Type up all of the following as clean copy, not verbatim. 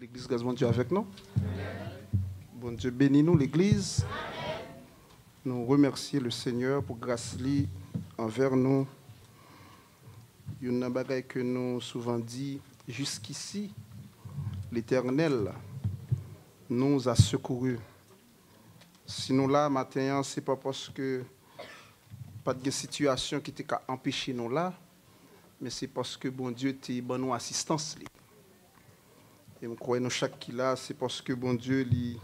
L'église, grâce bon Dieu avec nous. Bon Dieu bénit nous, l'église. Nous remercions le Seigneur pour grâce lui envers nous. Il y a une bagaille que nous souvent dit, jusqu'ici, l'Éternel nous a secourus. Si nous là, matin, ce n'est pas parce que pas de situation qui t'a empêché nous là, mais c'est parce que bon Dieu t'a donné nous assistance. Et je crois que nous chaque qui là, c'est parce que bon Dieu lui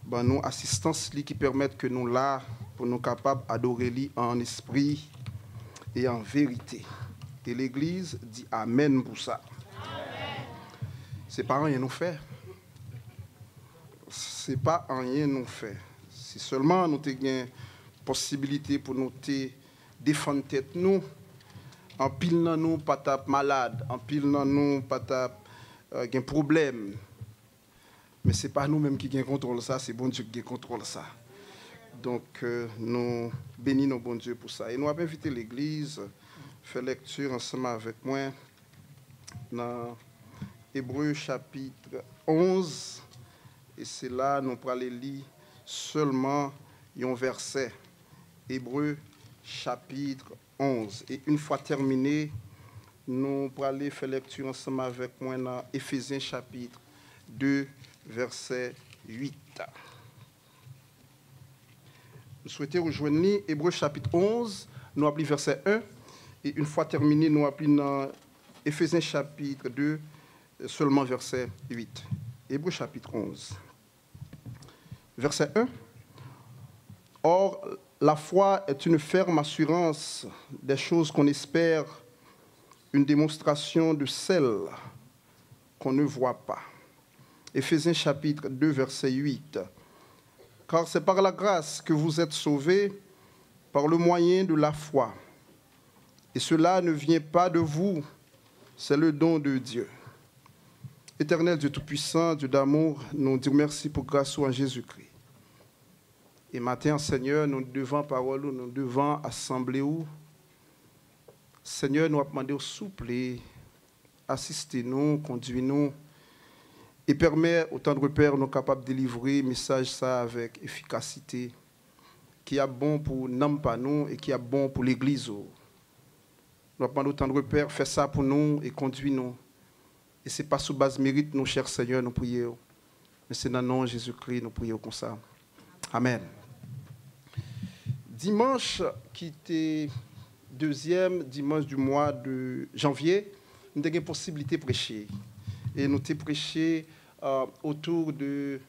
donne nous assistance qui permet que nous là, pour nous capables d'adorer lui en esprit et en vérité. Et l'Église dit Amen pour ça. C'est pas rien nous fait. C'est pas rien nous fait. Si seulement nous avons possibilité pour nous défendre tête nous, en pile dans nous pas tap malade, en pile dans nous pas tap un problème. Mais c'est pas nous-mêmes qui contrôlons ça, c'est bon Dieu qui contrôle ça. Donc nous bénissons bon Dieu pour ça. Et nous avons invité l'Église faire lecture ensemble avec moi dans Hébreux chapitre 11. Et c'est là nous pourrons lire seulement un verset. Hébreux chapitre 11. Et une fois terminé, nous pourrons aller faire lecture ensemble avec moi dans Éphésiens chapitre 2, verset 8. Nous souhaitons rejoindre Hébreux chapitre 11, nous appelons verset 1. Et une fois terminé, nous appelons dans Éphésiens chapitre 2, seulement verset 8. Hébreux chapitre 11. Verset 1. Or, la foi est une ferme assurance des choses qu'on espère, une démonstration de celles qu'on ne voit pas. Éphésiens chapitre 2, verset 8. Car c'est par la grâce que vous êtes sauvés, par le moyen de la foi. Et cela ne vient pas de vous, c'est le don de Dieu. Éternel Dieu Tout-Puissant, Dieu d'amour, nous disons merci pour grâce en Jésus-Christ. Et maintenant, Seigneur, nous devons parole, nous devons assembler où. Seigneur, nous demandons souple, assistez-nous, conduisez-nous et permet autant de repères nous capables de délivrer le message ça avec efficacité, qui est bon pour nous, pas nous, et qui est bon pour l'Église. Nous demandons autant de repères, fais ça pour nous et conduis-nous. Et ce n'est pas sous base mérite, nous, cher Seigneur, nous prions. Mais c'est dans le nom de Jésus-Christ, nous prions comme ça. Amen. Dimanche, qui était deuxième dimanche du mois de janvier, nous avons la possibilité de prêcher. Et nous avons prêché autour de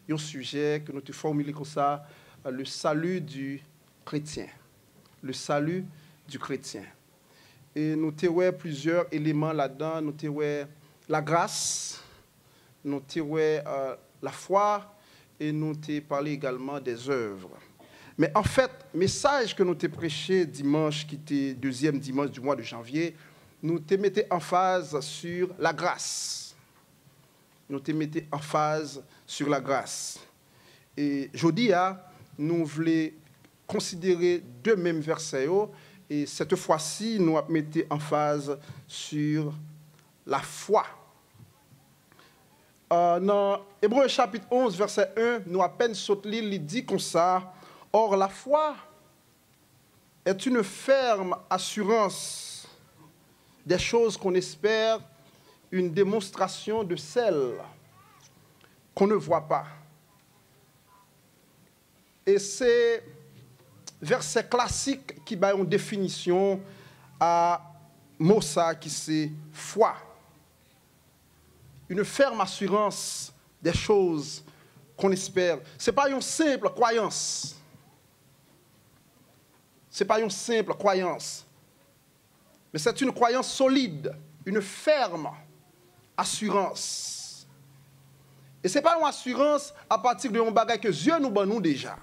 un sujet que nous avons formulé comme ça, le salut du chrétien. Le salut du chrétien. Et nous avons plusieurs éléments là-dedans. Nous avons la grâce, nous avons la foi, et nous avons parlé également des œuvres. Mais en fait, le message que nous avons prêché dimanche, qui était deuxième dimanche du mois de janvier, nous te mettons en phase sur la grâce. Nous te mettons en phase sur la grâce. Et jeudi, nous voulons considérer deux mêmes versets. Et cette fois-ci, nous mettons en phase sur la foi. Dans Hébreux chapitre 11, verset 1, nous à peine sauté, il dit comme ça. Or, la foi est une ferme assurance des choses qu'on espère, une démonstration de celles qu'on ne voit pas. Et c'est verset classique qui a une définition à mot ça qui c'est foi. Une ferme assurance des choses qu'on espère. Ce n'est pas une simple croyance. Ce n'est pas une simple croyance. Mais c'est une croyance solide, une ferme assurance. Et ce n'est pas une assurance à partir de un bagage que Dieu nous donne déjà.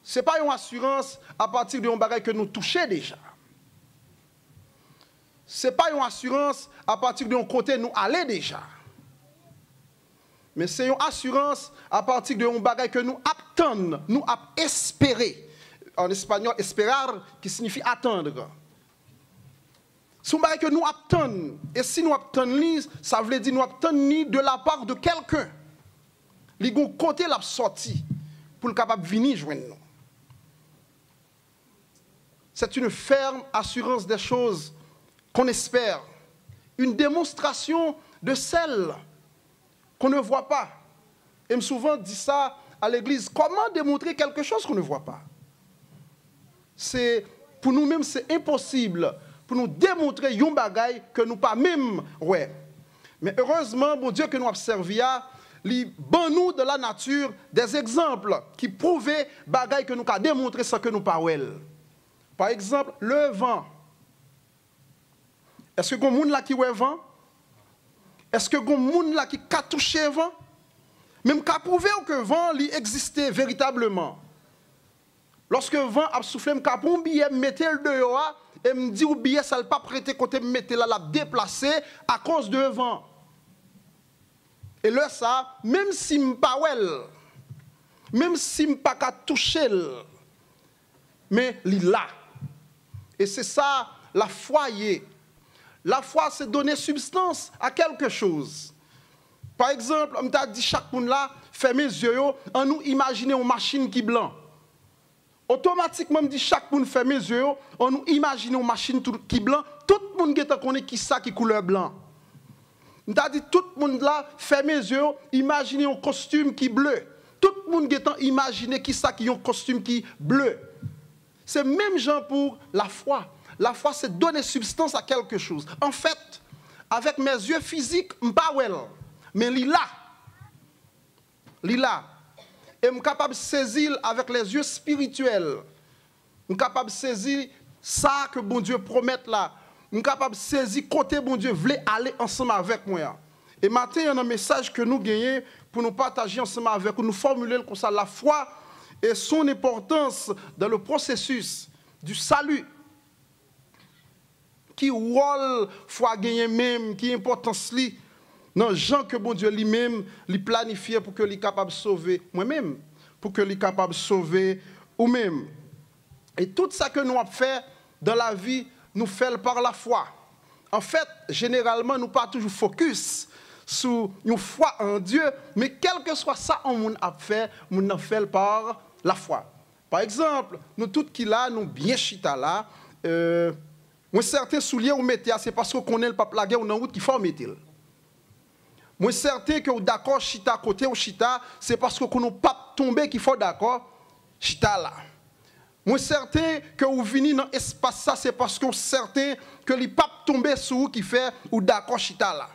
Ce n'est pas une assurance à partir de un bagage que nous touchons déjà. Ce n'est pas une assurance à partir d'un côté nous aller déjà. Mais c'est une assurance à partir d'un bagage que nous attendons, nous espérer. En espagnol, esperar, qui signifie attendre. C'est un que nous attendons. Et si nous attendons, ça veut dire nous attendons de la part de quelqu'un. Les gens côté la sortie pour le capable venir joindre nous. C'est une ferme assurance des choses qu'on espère. Une démonstration de celle qu'on ne voit pas. Et souvent dit ça à l'église. Comment démontrer quelque chose qu'on ne voit pas? Pour nous-mêmes, c'est impossible pour nous démontrer un bagage que nous pas même ouais. Mais heureusement, mon Dieu que nous observons, il bon nous de la nature des exemples qui prouvent bagage que nous avons démontré sans que nous pas ouais. Par exemple, le vent. Est-ce que il y a des gens là qui voient le vent? Est-ce que il y a des gens là qui ont touché le vent? Même qu'à prouver que le vent existait véritablement. Lorsque le vent a soufflé, je prends un billet, je mets le dehors, et je me dis que le billet, ça ne pas prêter côté, je mets là, déplacé à cause du vent. Et là, ça, même si je ne pas même si je ne pas toucher, mais il est là. Et c'est ça, la foi y est. La foi, c'est donner substance à quelque chose. Par exemple, on t'a dit chaque monde là, fermez les yeux, on nous imagine une machine qui est blanche. Automatiquement, on dit chaque monde fermez les yeux, on nous imagine une machine qui est blanche. Tout le monde connaît qui ça qui couleur blanc. On t'a dit tout le monde là, fermez les yeux, imaginez un costume qui est bleu. Tout le monde imagine qui ça qui a un costume qui est bleu. C'est même genre pour la foi. La foi, c'est donner substance à quelque chose. En fait, avec mes yeux physiques, je ne suis pas well, mais il est là. Il est là. Et je suis capable de saisir avec les yeux spirituels. Je suis capable de saisir ça que bon Dieu promet là. Je suis capable de saisir côté bon Dieu voulait aller ensemble avec moi. Et maintenant, il y a un message que nous gagnons pour nous partager ensemble avec vous. Nous formuler comme ça la foi et son importance dans le processus du salut. Qui rôle foi gagner même, qui importance li dans gens que bon Dieu lui-même lui planifié pour que lui capable de sauver moi-même, pour que lui capable de sauver ou même. Et tout ça que nous avons fait dans la vie, nous faisons par la foi. En fait, généralement, nous pas toujours focus sur une foi en Dieu, mais quel que soit ça on a fait, nous en fait par la foi. Par exemple, nous tous qui là, nous bien chita là, moi, certains souliers ou mettez, c'est parce qu'on connaît le pape la guerre ou dans route qu'il faut mettre. Moi, certains que d'accord chita côté ou chita, c'est parce qu'on ne pas tomber qu'il faut d'accord chita là. Moi, certains que vous venez dans l'espace ça, c'est parce qu'on certain que les papes tomber sur vous qui fait ou d'accord chita là.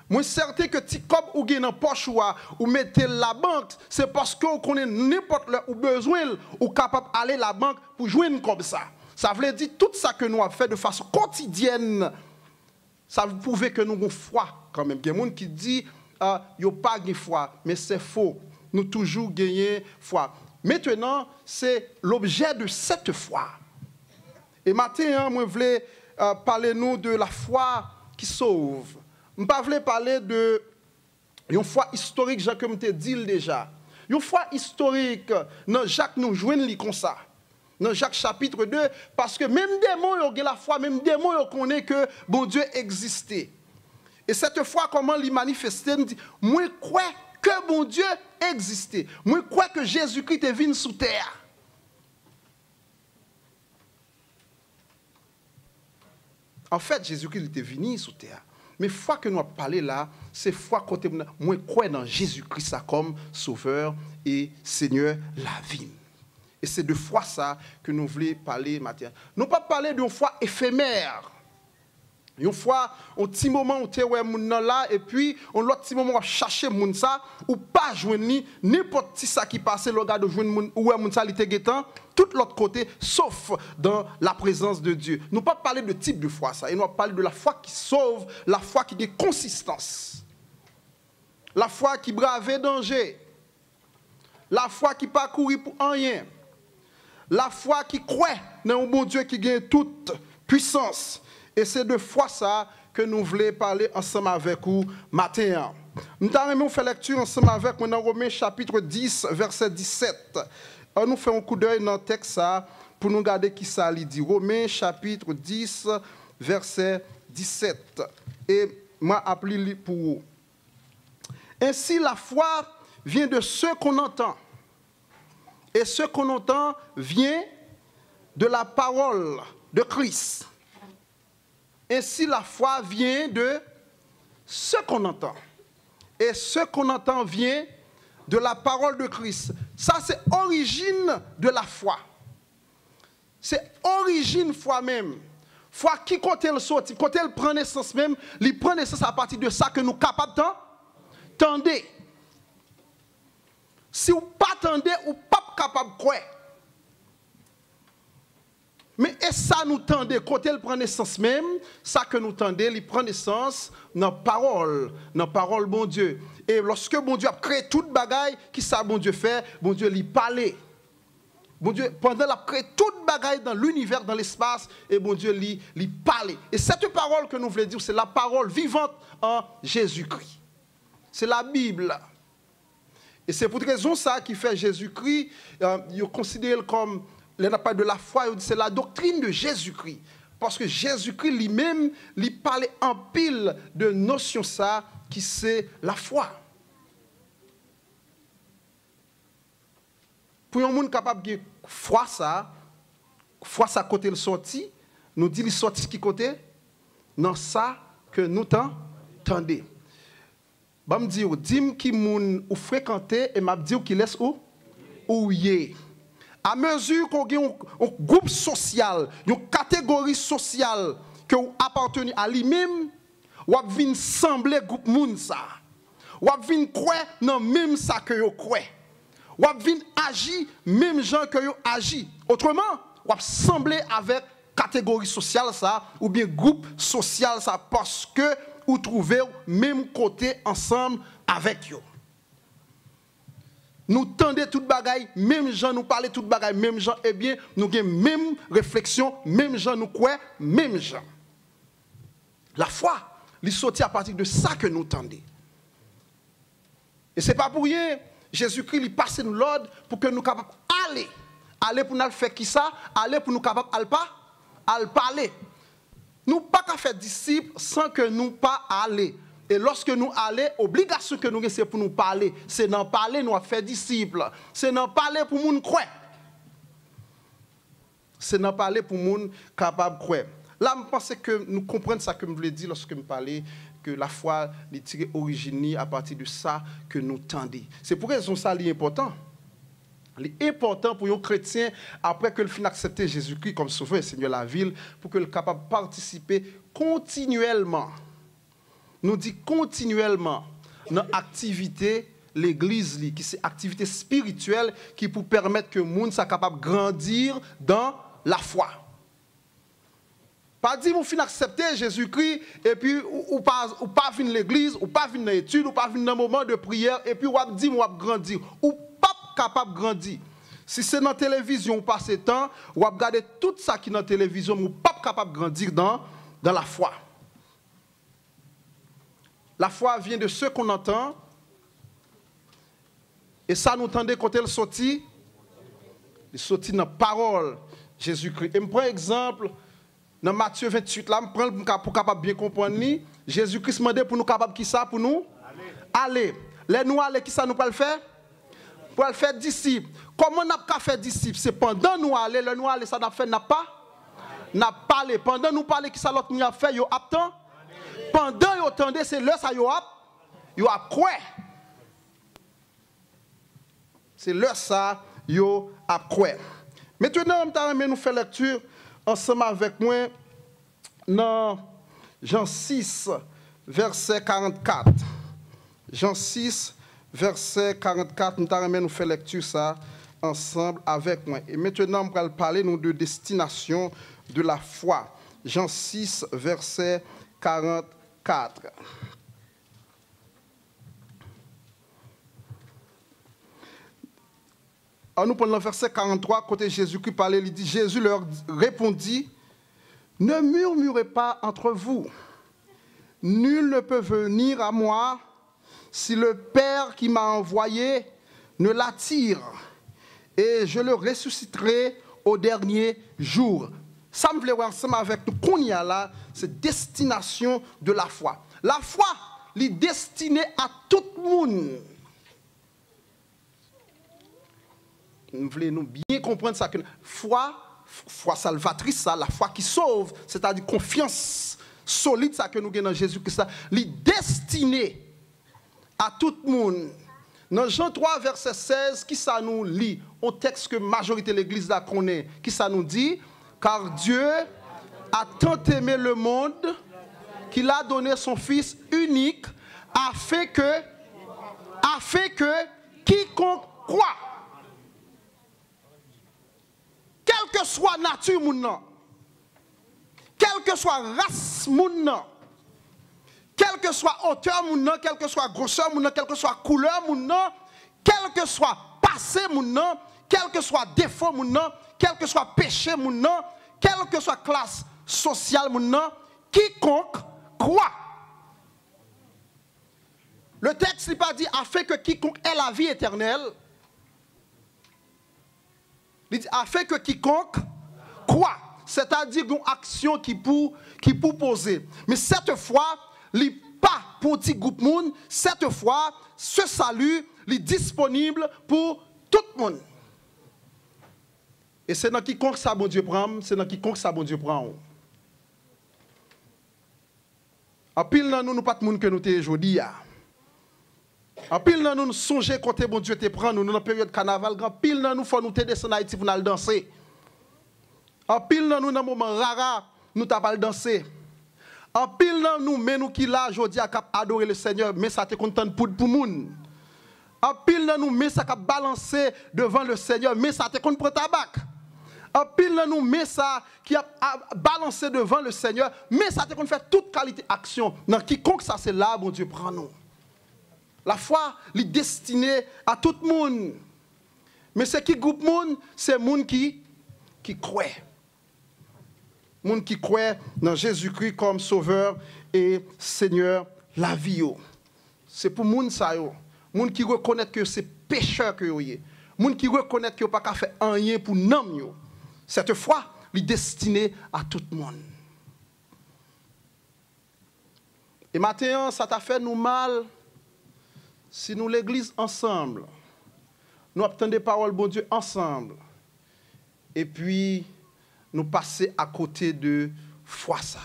Moi, certain que si comme ou gagne dans poche ou mettez la banque, c'est parce qu'on connaît n'importe le ou besoin ou capable aller la banque pour joindre comme ça. Ça veut dire tout ça que nous avons fait de façon quotidienne. Ça vous prouve que nous avons foi quand même. Il y a des gens qui disent qu'il n'y a pas de foi, mais c'est faux. Nous toujours gagnons foi. Maintenant, c'est l'objet de cette foi. Et maintenant, moi, je voulais parler nous de la foi qui sauve. Je ne voulais pas parler de une foi historique, Jacques, comme je t'ai dit déjà. Une foi historique, non, Jacques nous joignent comme ça. Dans Jacques chapitre 2, parce que même des mots ont la foi, même des mots ont connaît que bon Dieu existait. Et cette foi, comment l'y manifester, nous dit, moi crois que bon Dieu existait. Moi crois que Jésus-Christ est venu sous terre. En fait, Jésus-Christ était venu sous terre. Mais foi que nous avons parlé là, c'est foi côté moi crois dans Jésus-Christ comme Sauveur et Seigneur la vie. Et c'est de foi ça que nous voulons parler maintenant. Nous ne pas parler d'une foi éphémère. Une fois, un petit moment où tu es là, et puis, un autre petit moment où tu cherches moun ça, ou pas joindre n'importe qui ça qui passe, le gars de joindre où est moun ça, il te tout l'autre côté, sauf dans la présence de Dieu. Nous ne pas parler de type de foi ça, et nous parler de la foi qui sauve, la foi qui a consistance, la foi qui brave danger, la foi qui pas courir pour rien. La foi qui croit dans un bon Dieu qui gagne toute puissance. Et c'est de foi ça que nous voulons parler ensemble avec vous matin. Nous allons faire lecture ensemble avec vous dans Romains chapitre 10, verset 17. On nous fait un coup d'œil dans le texte ça pour nous regarder qui ça dit. Romains chapitre 10, verset 17. Et moi, appelé pour vous. Ainsi, la foi vient de ce qu'on entend. Et ce qu'on entend vient de la parole de Christ. Ainsi, la foi vient de ce qu'on entend. Et ce qu'on entend vient de la parole de Christ. Ça, c'est l'origine de la foi. C'est l'origine foi même. Foi qui, quand elle sort, quand elle prend naissance même, elle prend naissance à partir de ça que nous sommes capables d'entendre. Si vous n'entendez pas, vous n'êtes pas capable de croire. Mais et ça nous tendait, quand elle prend naissance même, ça que nous tendait, il prend naissance dans la parole bon Dieu. Et lorsque bon Dieu a créé toute bagaille, qui ça bon Dieu fait? Bon Dieu lui parlait. Bon Dieu, pendant qu'il a créé toute bagaille dans l'univers, dans l'espace, et bon Dieu lui parlait. Et cette parole que nous voulons dire, c'est la parole vivante en Jésus-Christ. C'est la Bible. Et c'est pour cette raison ça qui fait Jésus-Christ, il considère comme il n'a pas de la foi, c'est la doctrine de Jésus-Christ. Parce que Jésus-Christ lui-même, il parlait en pile de notions ça, qui c'est la foi. Pour un monde capable de foi ça côté le sorti, nous dit le sorti qui côté, dans ça que nous t'entendons. Je me dis, dis-moi qui moun ou fréquenter et m'a dit qu'il laisse où y à mesure qu'on a un groupe social, une catégorie sociale que vous appartenez à lui-même, vous venez sembler groupe moun ça. Vous venez croire dans même ça que vous croyez. Vous venez agir même gens que vous agissez. Autrement, vous sembler avec catégorie sociale ça ou bien groupe social ça parce que vous trouvez même côté ensemble avec vous. Nous tendez toute bagaille, même gens nous parlent toute bagaille, même gens, eh bien, nous avons même réflexion, même gens nous croient, même gens. La foi, il sortit à partir de ça que nous tendez. Et ce n'est pas pour rien, Jésus-Christ, il passe nous l'ordre pour que nous soyons capables d'aller. Aller pour nous faire qui ça? Aller pour nous capables de parler. Nous ne pouvons pas faire disciples sans que nous pas aller. Et lorsque nous allons, l'obligation que nous avons, c'est pour nous parler. C'est d'en parler, nous faire disciples. C'est d'en parler pour nous croire. C'est d'en parler pour nous capables de croire. Là, je pense que nous comprenons ce que je voulais dire lorsque je parlais que la foi est tirée origine à partir de ça que nous tendons. C'est pour raison ça est important. C'est important pour un chrétien, après que le fin accepter Jésus-Christ comme sauveur et Seigneur de la ville, pour que le capable de participer continuellement. Nous dit continuellement dans l'activité l'église qui c'est activité spirituelle qui pour permettre que le monde soit capable de grandir dans la foi. Pas dire vous fin accepter Jésus-Christ et puis ou pas venir l'église ou pas venir dans l'étude ou pas venir dans un moment de prière et puis ou dit ou grandir ou pas capable de grandir. Si c'est dans la télévision ou passer temps ou regarder tout ça qui est dans la télévision ou pas capable de grandir dans la foi. La foi vient de ce qu'on entend. Et ça nous tendait quand elle sortit. Elle sortit dans la parole Jésus-Christ. Et je prends un exemple dans Matthieu 28. Là, je prends pour capable bien comprendre. Jésus-Christ m'a dit pour nous capable qui ça pour nous aller. Les nous aller qui ça nous peut le faire? Pour le faire disciple. Comment on n'a pas fait disciple? C'est pendant nous aller, le nous aller ça n'a fait n'a pas parlé. Pendant nous parler qui ça l'autre nous a fait yo aptant. Pendant vous entendez, c'est là ça vous a quoi? C'est là ça vous a quoi? Maintenant, nous faisons lecture ensemble avec moi dans Jean 6, verset 44. Jean 6, verset 44, nous faisons lecture ça ensemble avec moi. Et maintenant, nous allons parler de destination de la foi. Jean 6, verset 44. En nous prenons le verset 43, côté Jésus-Christ parlait, il dit, Jésus leur répondit, ne murmurez pas entre vous. Nul ne peut venir à moi si le Père qui m'a envoyé ne l'attire, et je le ressusciterai au dernier jour. Ça me plaît ensemble avec nous qu'on y a là, c'est destination de la foi. La foi, elle est destinée à tout le monde. Nous voulons bien comprendre ça que foi salvatrice, ça, la foi qui sauve, c'est-à-dire confiance solide ça que nous avons dans Jésus-Christ, elle est destinée à tout le monde. Dans Jean 3, verset 16, qui ça nous lit? Au texte que la majorité de l'Église la connaît. Qui ça nous dit? Car Dieu a tant aimé le monde qu'il a donné son Fils unique afin que quiconque croit, quelle que soit la nature, quelle que soit la race, quelle que soit la hauteur, quelle que soit la grosseur, quelle que soit la couleur, quel que soit le passé, quel que soit le défaut, quel que soit le péché, quelle que soit la classe sociale, quiconque croit. Le texte n'est pas dit afin que quiconque ait la vie éternelle. Il dit afin que quiconque croit. C'est-à-dire une action qui peut poser. Mais cette fois, il n'est pas pour un petit groupe de monde. Cette fois, ce salut est disponible pour tout le monde. Et c'est dans quiconque ça, bon Dieu prend. C'est dans quiconque ça, bon Dieu prend. En pile, nous ne pas de monde que nous sommes aujourd'hui. En pile, nous songeons quand bon Dieu te prend. Nous, dans la période carnaval, en pile, nous faut nous descendre en Haïti pour nous danser. En pile, nous, dans le moment rara, nous t'avons danser. En pile, nous, mais nous qui là, aujourd'hui, à adorer le Seigneur, mais ça te content pour moun. En pile, nous, mais ça a balancé devant le Seigneur, mais ça te content pour tabac. En pile, nous, mais ça qui a balancé devant le Seigneur, mais ça te content faire toute qualité d'action. Dans quiconque ça, c'est là, bon Dieu, prend nous. La foi est destinée à tout le monde. Mais c'est qui groupe monde? C'est le monde qui croit. Le monde qui croit dans Jésus-Christ comme Sauveur et Seigneur la vie. C'est pour le monde ça. Le monde qui reconnaît que c'est pécheur que vous êtes. Le monde qui reconnaît que vous n'avez pas fait rien pour nous. Cette foi est destinée à tout le monde. Et maintenant, ça t'a fait nous mal. Si nous, l'Église, ensemble, nous obtenons des paroles, bon Dieu, ensemble, et puis nous passer à côté de foi ça.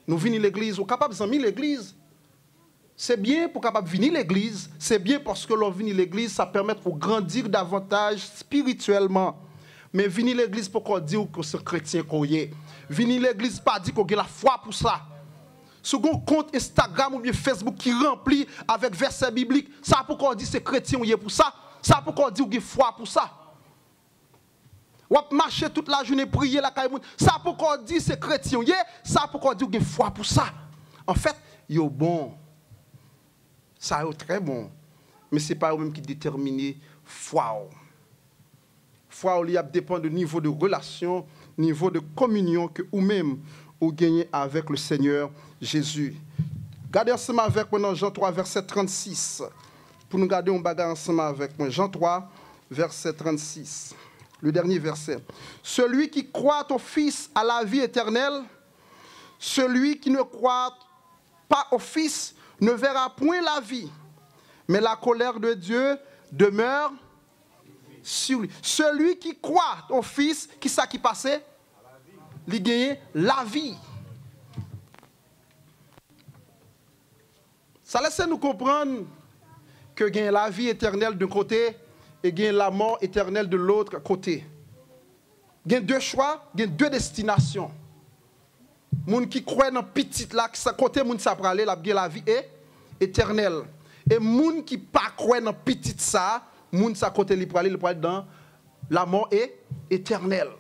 Nous venons l'Église, nous sommes capables de venir l'Église. C'est bien pour capable venir l'Église, c'est bien parce que l'on vient l'Église, ça permet de grandir davantage spirituellement. Mais venir l'Église pour qu'on dise que c'est chrétien qu'on y est. Venir l'Église pas dire qu'on a la foi pour ça. Sur un compte Instagram ou bien Facebook qui remplit avec versets bibliques, ça pourquoi on dit c'est chrétien ou pour ça, ça pourquoi on dit ou foi pour ça. Ou marcher toute la journée prier la caille, ça pourquoi on dit c'est chrétien ou ça pourquoi on dit ou foi pour ça. En fait, yo bon. Ça est très bon, mais c'est pas eux même qui détermine foi. Foi dépend du niveau de relation, niveau de communion que ou même ou gagner avec le Seigneur Jésus. Gardez ensemble avec moi dans Jean 3, verset 36. Pour nous garder un bagage ensemble avec moi. Jean 3, verset 36. Le dernier verset. Celui qui croit au Fils a la vie éternelle. Celui qui ne croit pas au Fils ne verra point la vie. Mais la colère de Dieu demeure sur lui. Celui qui croit au Fils, qui ça qui passait? Il gagne la vie. Ça laisse nous comprendre que gagne la vie éternelle d'un côté et gagne la mort éternelle de l'autre côté. Gagne deux choix, gagne deux destinations. Moun qui croit dans petit là, qui sa côté moun ça pralé la gagne la vie éternelle. Et moun qui pas croit dans petit ça, moun sa côté li pralé dans la mort éternelle.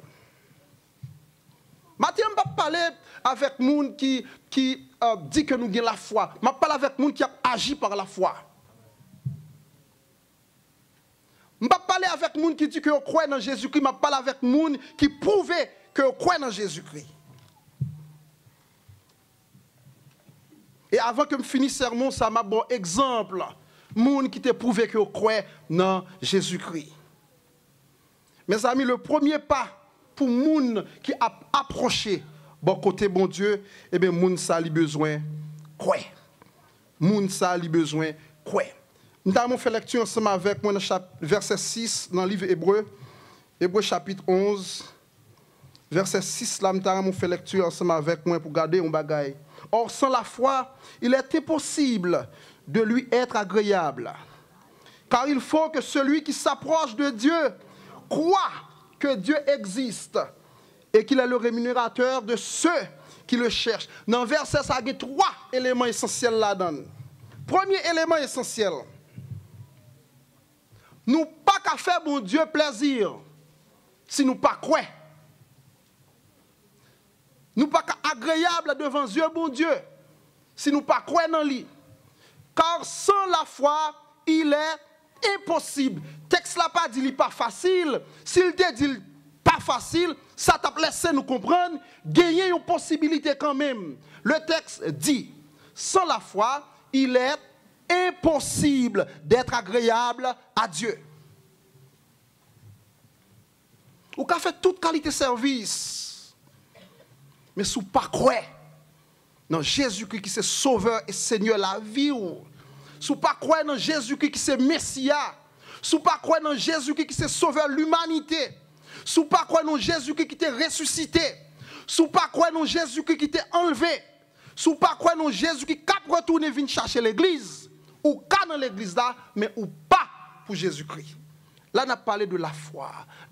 Maintenant, je ne parler avec les gens qui dit que nous avons la foi. Je parle avec les gens qui agissent par la foi. Je ne parle pas avec les gens qui disent que vous croyez dans Jésus-Christ. Je parle avec les gens qui prouvent que vous croyez dans Jésus-Christ. Et avant que je finisse le sermon, ça m'a bon exemple. Les gens qui te prouvent que vous croyez dans Jésus-Christ. Mes amis, le premier pas pour moun qui a approché bon côté bon Dieu, eh bien moun ça a besoin quoi? Moun ça a besoin quoi? Nous avons fait lecture ensemble avec moi dans verset 6 dans le livre Hébreu, Hébreu chapitre 11, verset 6 là, nous avons fait lecture ensemble avec moi pour garder un bagaille. Or sans la foi, il est impossible de lui être agréable. Car il faut que celui qui s'approche de Dieu croit que Dieu existe et qu'il est le rémunérateur de ceux qui le cherchent. Dans le verset, ça a 3 éléments essentiels là-dedans. Premier élément essentiel. Nous pas qu'à faire bon Dieu plaisir si nous pas croyons. Nous pas qu'à agréable devant Dieu bon Dieu si nous pas croyons dans lui. Car sans la foi, il est impossible. Texte là pas dit il pas facile. S'il te dit pas facile, ça t'a laissé nous comprendre, gagner une possibilité quand même. Le texte dit, sans la foi, il est impossible d'être agréable à Dieu. Ou qu'a fait toute qualité de service, mais sous pas quoi dans Jésus-Christ qui c'est sauveur et Seigneur la vie, sous pas quoi dans Jésus-Christ qui c'est Messia, sous pas quoi dans Jésus-Christ qui c'est sauveur l'humanité, sous pas quoi dans Jésus-Christ qui t'est ressuscité, sous pas quoi dans Jésus-Christ qui t'est enlevé, sous pas quoi dans Jésus-Christ qui a retourné venir chercher l'église, ou pas dans l'église là, mais ou pas pour Jésus-Christ. Là, on a parlé de la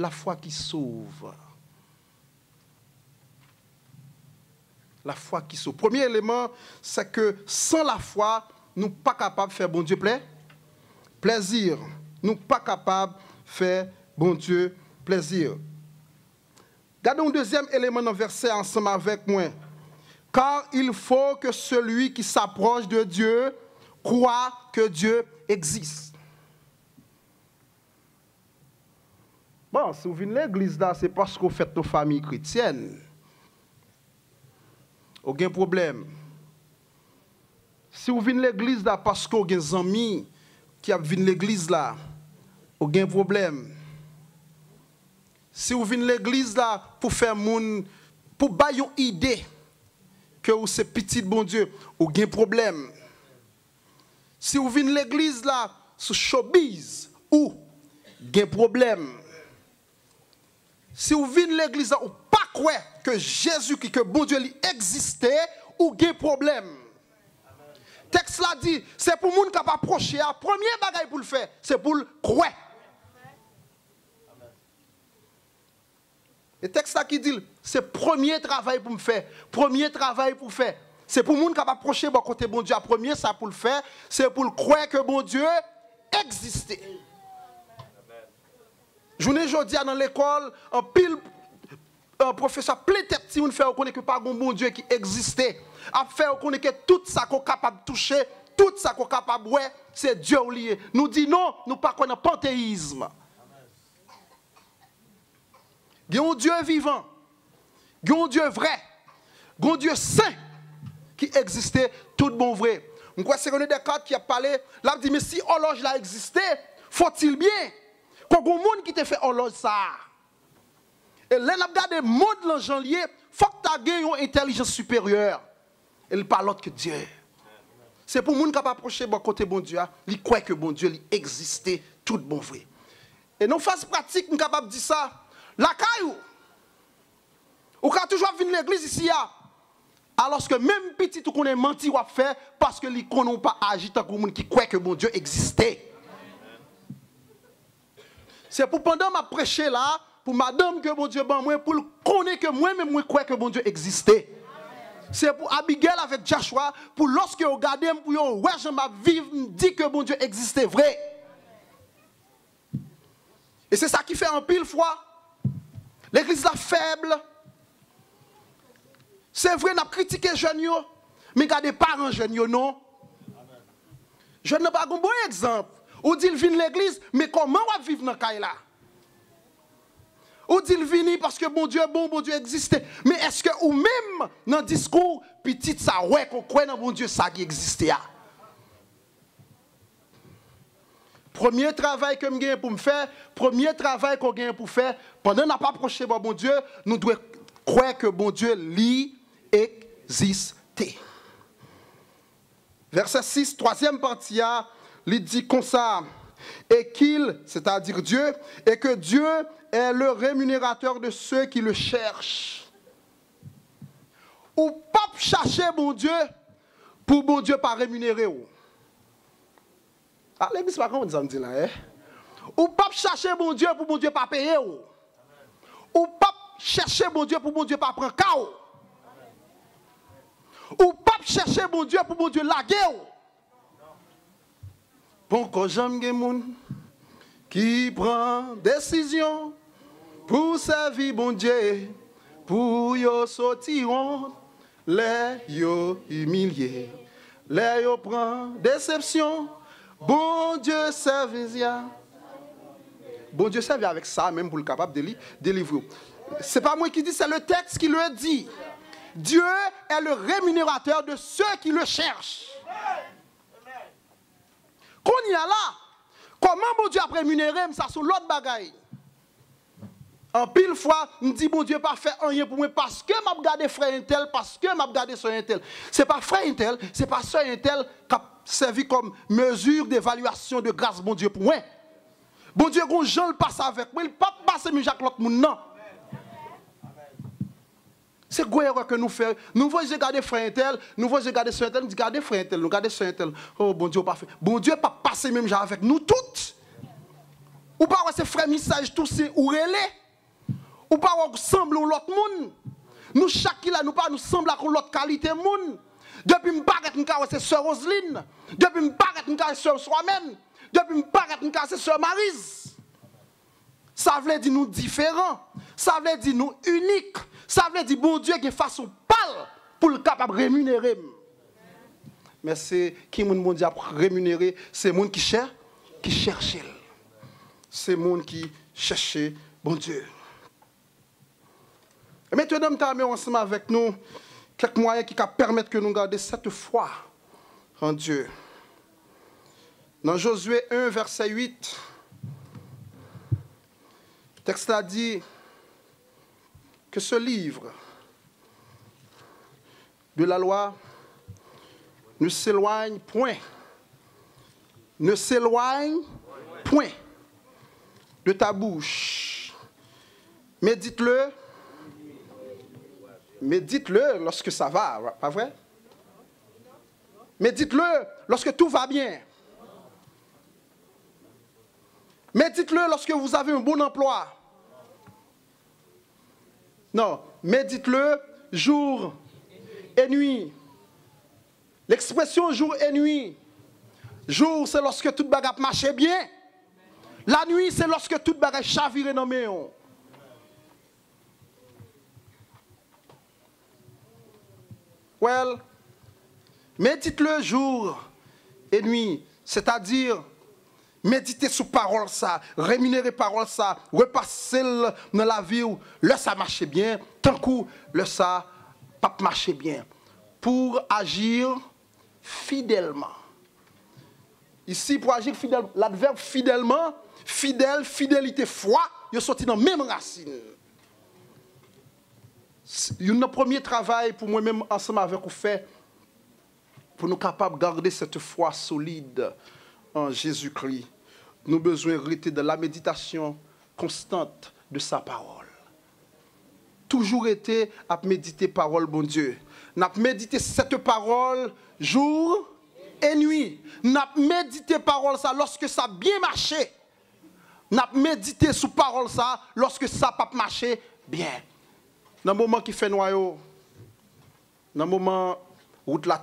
foi qui sauve. La foi qui sauve. Premier élément, c'est que sans la foi, nous ne sommes pas capables de faire bon Dieu plaisir. Nous ne sommes pas capables de faire bon Dieu plaisir. Regardons un deuxième élément dans le verset ensemble avec moi. Car il faut que celui qui s'approche de Dieu croit que Dieu existe. Bon, si vous venez à l'église là, c'est parce que vous faites nos familles chrétiennes. Aucun problème. Si vous venez à l'église là parce que vous avez des amis qui viennent à l'église là, aucun problème. Si vous venez à l'église là pour faire moun, pour bailler une idée que vous c'est petit bon Dieu, aucun problème. Si vous venez à l'église là sur showbiz, ou aucun problème. Si vous venez à l'église là ou pas croire que Jésus, que bon Dieu existait, ou aucun problème. Le texte là dit, c'est pour les gens qui ne peuvent pas approcher. Le premier bagage pour le faire, c'est pour le croire. Le texte là qui dit, c'est le premier travail pour me faire. Premier travail pour faire. C'est pour les gens qui ne peuvent pas approcher bon côté bon Dieu. Le premier, ça pour le faire, c'est pour le croire que bon Dieu existait. Je ne dis pas dans l'école, un pile professeur plein tête si on fait reconnaître que pas un bon Dieu qui existait. A faire reconnaître que tout ça qu'on est capable de toucher, tout ça qu'on est capable de voir, c'est Dieu lié. Nous dit non, nous pas connaît panthéisme. Il y a un Dieu vivant, il y a un Dieu vrai, il y a un Dieu saint qui existait tout bon vrai. Je crois que c'est René Descartes qui a parlé, là il dit mais si horloge là existait, faut-il bien qu'on ait un monde qui te fait horloge ça. Et là, on a regardé le monde l'enjolier, il faut que tu aies une intelligence supérieure. Et il parle autre que Dieu. C'est pour les gens qui ne approcher bon côté bon Dieu, ils croient que bon Dieu existait tout bon vrai. Et nos phases pratiques, nous sommes capables de dire ça. La caillou, ou quand toujours venir à l'église ici, alors que même petit tout qu'on est menti ou à faire parce que les qu'on n'ont pas agi tant que les gens qui croient que bon Dieu existait. C'est pour pendant ma prêcher là, pour madame que bon Dieu ban moi, pour connaître que moi-même moi crois que bon Dieu existait. C'est pour Abigail avec Joshua, pour lorsque vous regardez, pour vous ouais, je m'ai vivre, dit que bon Dieu existait vrai. Et c'est ça qui fait en pile fois. L'église est faible. C'est vrai, on a critiqué les jeunes, mais regardez pas les jeunes, non. Je n'ai pas un bon exemple. Ou dit, il vient de l'église, mais comment on va vivre dans ce là? Ou dit, il vient parce que bon Dieu existait. Mais est-ce que, ou même dans le discours, petit ça, ouais, qu'on croit dans bon Dieu, ça qui existait. Premier travail que je pour me faire, premier travail qu'on gagne pour faire, pendant qu'on n'a pas approché bon Dieu, nous devons croire que bon Dieu lui existe. Verset 6, troisième partie, il dit comme ça, et qu'il, c'est-à-dire Dieu, et que Dieu est le rémunérateur de ceux qui le cherchent. Ou pas chercher bon Dieu, pour bon Dieu pas rémunérer. Ah, l'église pas comme ça me dit là, hein? Ou pas chercher bon Dieu pour bon Dieu pas payer. Ou pas chercher bon Dieu pour bon Dieu pas prendre chaos. Ou pas chercher bon Dieu pour bon Dieu laguer. Bon, quand j'aime des gens qui prend décision pour servir bon Dieu, pour yo sortiront, les yo humiliés, les yo prend déception, bon Dieu servir. Bon Dieu servir avec ça même pour le capable de délivrer. C'est pas moi qui dis, c'est le texte qui le dit. Dieu est le rémunérateur de ceux qui le cherchent. Qu'on y a là, comment bon Dieu a rémunéré, ça sur l'autre bagaille. En pile fois, on dit bon Dieu pas fait rien pour moi parce que m'a regardé frère intel, parce que m'a regardé soeur intel. C'est pas frère intel, c'est pas soeur intel qui a servi comme mesure d'évaluation de grâce bon Dieu pour moi. Bon Dieu quand Jean le passe avec moi, il pas passer mais Jacques l'autre monde non. C'est quoi erreur que nous faisons? Nous voulons regarder frère intel, nous voulons regarder soeur intel, nous disons regardez frère intel, nous regardez soeur intel. Oh bon Dieu pas fait. Bon Dieu pas passer même avec nous toutes. Ou pas c'est frère message tous c'est ou relais. Ou pas semble à l'autre monde. Nous chaque là nous pas nous semble à l'autre qualité monde. Depuis me paraît nous c'est sœur Roseline. Depuis me paraît nous c'est sœur soi-même. Depuis me paraît nous c'est sœur Maryse. Ça veut dire nous différents. Ça veut dire nous uniques. Ça veut dire bon Dieu qui est façon pâle pour le capable de rémunérer. Mais c'est qui mon bon Dieu a rémunéré, c'est monde qui cherche. C'est monde qui cherche bon Dieu. Et maintenant, nous avons ensemble avec nous quelques moyens qui permettent que nous gardions cette foi en Dieu. Dans Josué 1, verset 8, le texte a dit que ce livre de la loi ne s'éloigne point. Ne s'éloigne point de ta bouche. Médite-le. Médite-le lorsque ça va, pas vrai? Médite-le lorsque tout va bien. Médite-le lorsque vous avez un bon emploi. Non, médite-le jour et nuit. L'expression jour et nuit. Jour, c'est lorsque toute bagarre marche bien. La nuit, c'est lorsque toute bagarre chavire dans mes mains. Well, médite-le jour et nuit, c'est-à-dire méditer sur parole ça, rémunérer parole ça, repasser dans la vie où le ça marche bien, tant coup le ça pas marcher bien, pour agir fidèlement. Ici, pour agir fidèlement, l'adverbe fidèlement, fidèle, fidélité, foi, ils sont sortis dans la même racine. Un premier travail pour moi-même ensemble avec vous fait pour nous capables de garder cette foi solide en Jésus-Christ. Nous avons besoin de rester de la méditation constante de sa parole. Toujours été à méditer parole, bon Dieu. Nous avons médité cette parole jour et nuit. Nous avons médité parole ça lorsque ça a bien marché. Nous avons médité sur parole ça lorsque ça n'a pas marché bien. Dans le moment qui fait noir, dans le moment où la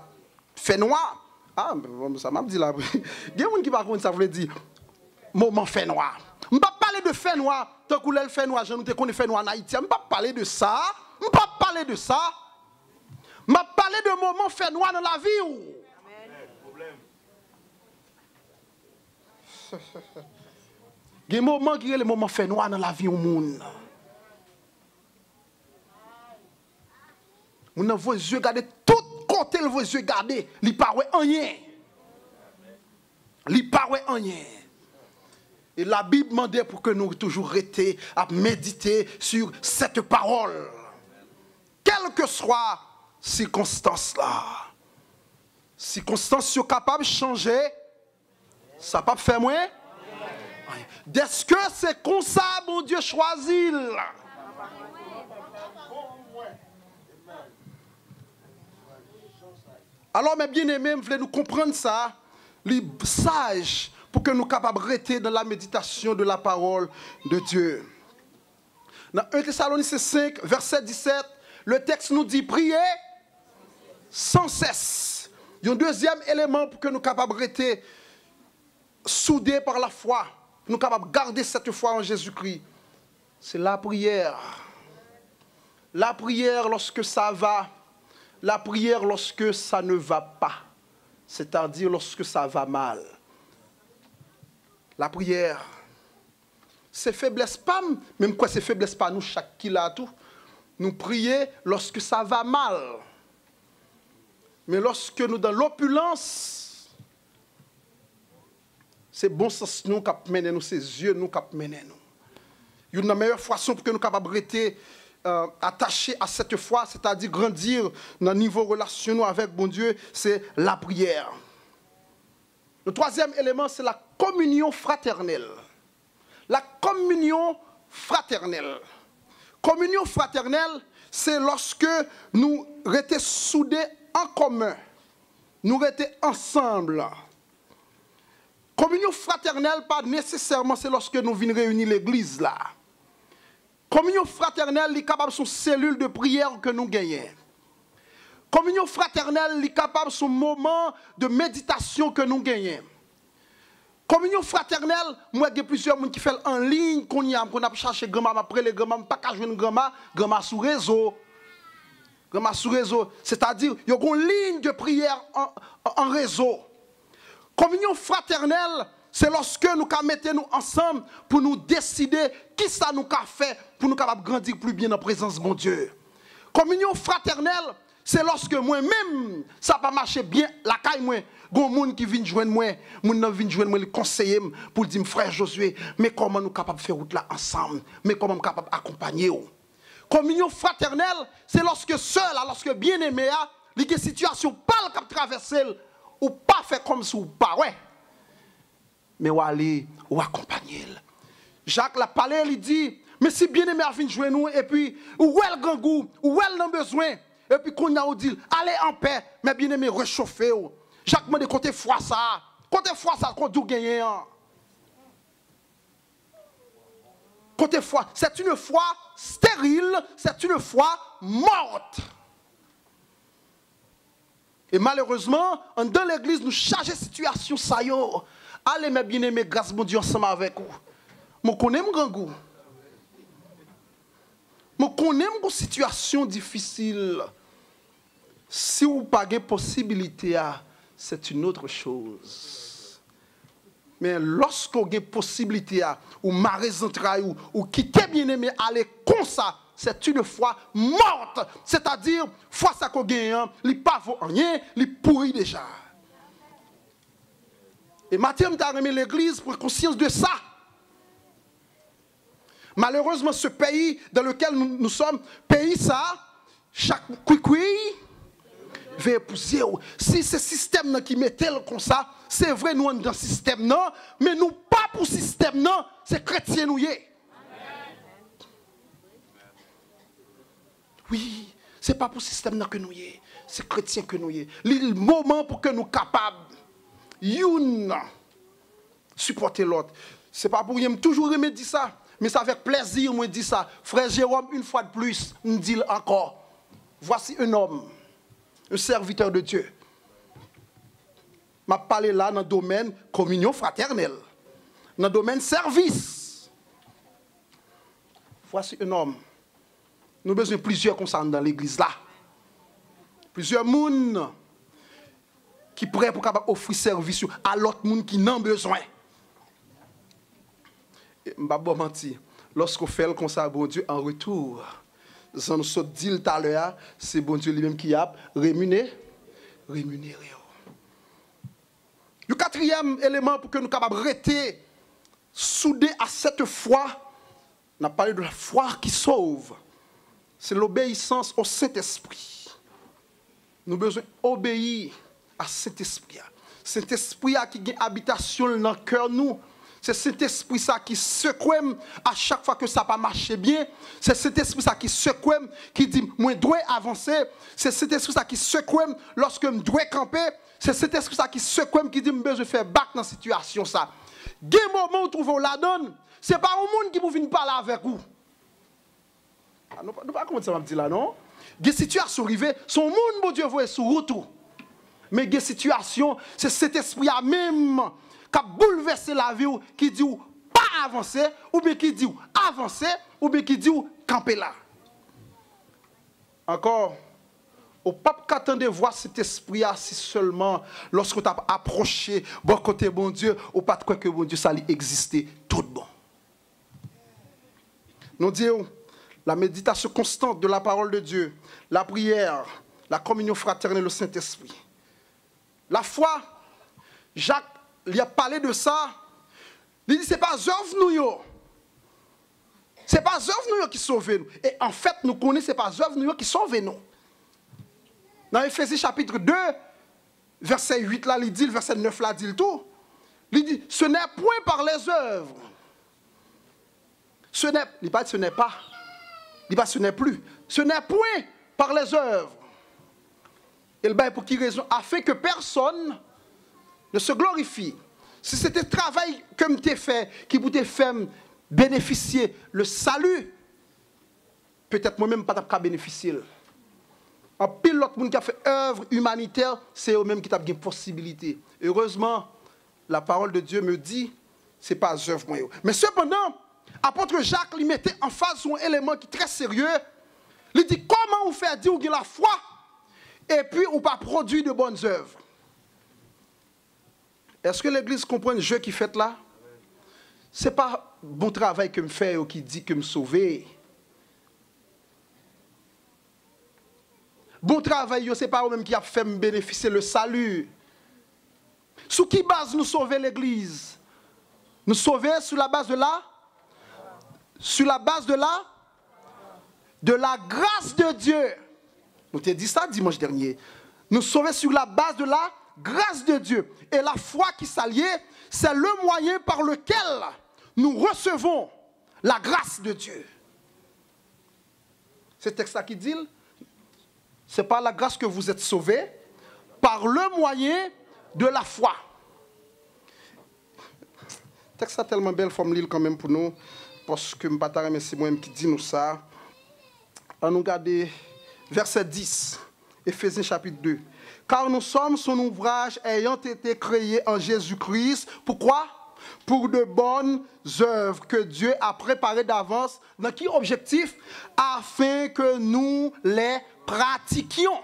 fait noir, ah, ça m'a dit là. Il y a des gens qui par contre ça veut dire moment fait noir. Je ne vais pas parler de fait noir, tant que le fait noir, je ne sais qu'on fait noir en Haïti. Je ne vais pas parler de ça. Je ne vais pas parler de ça. Je vais parler de moment fait noir dans la vie. Il y a des moments qui sont les moments fait noir dans la vie au monde. On a vos yeux gardés, tout côté vos yeux gardés, il paraît rien. Il paraît rien. Et la Bible demandait pour que nous toujours restions à méditer sur cette parole. Quelle que soit circonstance là. Circonstances sont capables de changer. Ça pas faire moins. Est-ce que c'est comme ça, mon Dieu choisit? Alors, mes bien-aimés, vous voulez nous comprendre ça, les sages, pour que nous soyons capables de rester dans la méditation de la parole de Dieu. Dans 1 Thessaloniciens 5, verset 17, le texte nous dit prier sans cesse. Il y a un deuxième élément pour que nous soyons capables de rester soudés par la foi. Nous sommes capables de garder cette foi en Jésus-Christ. C'est la prière. La prière lorsque ça va. La prière lorsque ça ne va pas. C'est-à-dire lorsque ça va mal. La prière. C'est faiblesse pas, même quoi c'est faiblesse pas nous, chaque qui l'a tout. Nous prions lorsque ça va mal. Mais lorsque nous dans l'opulence, c'est bon sens nous qui mène nous, c'est yeux nous qui mène nous. Une meilleure façon pour que nous capables de rester attachés à cette foi, c'est-à-dire grandir dans le niveau relationnel avec bon Dieu, c'est la prière. Le troisième élément, c'est la communion fraternelle. La communion fraternelle. Communion fraternelle, c'est lorsque nous restons soudés en commun. Nous restons ensemble. Communion fraternelle, pas nécessairement, c'est lorsque nous venons réunir l'église là. Communion fraternelle, est capable de son cellule de prière que nous gagnons. Communion fraternelle, est capable de son moment de méditation que nous gagnons. Communion fraternelle, moi, il y a plusieurs personnes qui font en ligne, qu'on a cherché grand-maman après les grand-maman, pas qu'à jouer une grand-maman sur réseau. Grand-maman sur réseau, c'est-à-dire, il y a une ligne de prière en réseau. Communion fraternelle, c'est lorsque nous mettons nous ensemble pour nous décider qui ça nous a fait pour nous capables grandir plus bien en présence de mon Dieu. Communion fraternelle, c'est lorsque moi-même, ça n'a pas marché bien, la caille moi, il y a des gens qui viennent joindre moi, les conseiller pour dire, frère Josué, mais comment nous sommes capables de faire route là ensemble, mais comment nous sommes capables d'accompagner. Communion fraternelle, c'est lorsque seul, lorsque bien-aimé, il y a une situation pas le traverser ou pas faire comme si ou pas, ouais. Mais ou aller ou accompagner. Jacques l'a parlé, il dit, mais si bien-aimé a fini jouer nous, et puis, ou elle grand goût, ou elle n'a besoin, et puis qu'on a dit, allez en paix, mais bien-aimé réchauffé. Jacques m'a dit, côté foi ça, qu'on doit gagner. Côté foi, c'est une foi stérile, c'est une foi morte. Et malheureusement, dans l'église, nous chargeons la situation, ça y est. Allez, mes bien-aimés, grâce mon Dieu, ensemble avec vous. Je connais mon grand goût. Je connais une situation difficile. Si vous n'avez pas de possibilité, c'est une autre chose. Mais lorsque vous avez possibilité, ou marrer entrailles, ou quitter bien-aimé, aller comme ça, c'est une foi morte. C'est-à-dire, foi ça qu'on gagne, il n'est pas rien, il est pourri déjà. Et Matthieu m'a remis l'église pour conscience de ça. Malheureusement, ce pays dans lequel nous sommes, pays ça, chaque couicouille va épouser. Si ce système qui met tel comme ça, c'est vrai, nous sommes dans ce système, non, mais nous pas pour ce système, non, c'est chrétien nous y est. Oui, ce n'est pas pour ce système que nous y est, c'est chrétien que nous y est. Le moment pour que nous soyons capables, supporter l'autre. Ce n'est pas pour rien, toujours me dire ça, mais ça avec plaisir, moi dis ça. Frère Jérôme, une fois de plus, me dit encore, voici un homme, un serviteur de Dieu. m'a parlé là dans le domaine communion fraternelle, dans le domaine service. Voici un homme. Nous avons besoin de plusieurs comme ça dans l'église là. Plusieurs personnes qui sont prêts pour offrir service à l'autre monde qui n'en a besoin. Je ne vais pas mentir. Lorsqu'on fait comme ça, bon Dieu, en retour, ça nous saute dit tout à l'heure, c'est bon Dieu lui-même qui a rémunéré. Le quatrième élément pour que nous soyons capables de rester soudés à cette foi, on a parlé de la foi qui sauve. C'est l'obéissance au Saint-Esprit. Nous avons besoin d'obéir à Saint-Esprit. Saint-Esprit qui a habitation dans le cœur nous. C'est cet esprit ça qui secoue à chaque fois que ça n'a pas marché bien. C'est cet esprit ça qui secoue, qui dit moi je dois avancer. C'est cet esprit ça qui secoue lorsque je dois camper. C'est cet esprit ça qui secoue, qui dit je besoin faire back dans la situation ça. Des moments où trouve la donne, c'est pas un monde qui vous vient parler avec vous. Nous ne pas comment ça va me dire là non. Des situations arrivées, son monde bon Dieu voit sur route. Mais des situations, c'est cet esprit là même qui a bouleversé la vie, qui dit pas avancer, ou bien qui dit avancer, ou bien qui dit camper là. Encore, au pape qu'attendez voir cet esprit si seulement lorsque tu as approché bon côté bon Dieu, ou pas de quoi que bon Dieu ça exister tout bon. Nous disons la méditation constante de la parole de Dieu, la prière, la communion fraternelle, le Saint-Esprit. La foi, Jacques il a parlé de ça. Il dit c'est pas œuvre nous. C'est pas œuvre nous qui sauve nous. Et en fait, nous connaissons c'est pas œuvre nous qui sauve nous. Dans Éphésiens chapitre 2, verset 8 là, il dit, le verset 9 là, dit le tout. Il dit, ce n'est point par les œuvres. Ce n'est pas, ce n'est pas. Il dit pas, ce n'est plus. Ce n'est point par les œuvres. Et le bail pour qui raison? Afin que personne ne se glorifie. Si c'était le travail que tu fait, qui vous fait bénéficier le salut, peut-être moi-même pas qu'à bénéficier. En pile l'autre monde qui a fait œuvre humanitaire, c'est eux-mêmes qui ont une possibilité. Heureusement, la parole de Dieu me dit, c'est pas œuvre moi. Mais cependant, apôtre Jacques lui mettait en face un élément qui est très sérieux. Il dit comment vous faire dire que la foi et puis ou pas produit de bonnes œuvres. Est-ce que l'Église comprend le jeu qui fait là? Ce n'est pas bon travail que me fait ou qui dit que me sauver. Bon travail, ce n'est pas eux-mêmes qui a fait me bénéficier le salut. Sous qui base nous sauver l'Église? Nous sauver sur la base de la? Sur la base de la? De la grâce de Dieu. Nous t'ai dit ça dimanche dernier. Nous sauver sur la base de la grâce de Dieu. Et la foi qui s'allie, c'est le moyen par lequel nous recevons la grâce de Dieu. C'est le texte qui dit, c'est par la grâce que vous êtes sauvés, par le moyen de la foi. Le texte a tellement belle forme l'île quand même pour nous, parce que c'est moi-même qui dit nous ça. On nous regarde verset 10, Éphésiens chapitre 2. Car nous sommes son ouvrage ayant été créé en Jésus-Christ. Pourquoi? Pour de bonnes œuvres que Dieu a préparées d'avance. Dans quel objectif? Afin que nous les pratiquions.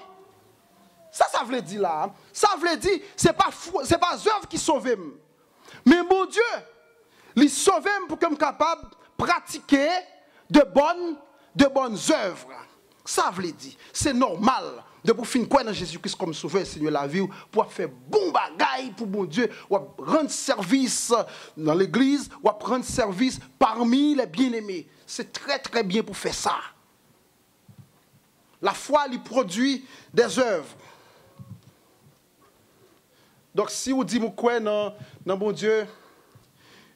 Ça veut dire là. Ça veut dire, c'est pas œuvre qui sauve. Mais mon Dieu, il sauve pour que je sois capable de pratiquer de bonnes œuvres. Ça veut dire, c'est normal de pour finir quoi dans Jésus-Christ comme sauveur, Seigneur la vie, pour faire bon bagaille pour mon Dieu, ou rendre service dans l'église, ou rendre service parmi les bien-aimés. C'est très très bien pour faire ça. La foi lui produit des œuvres. Donc si vous dites quoi dans mon Dieu,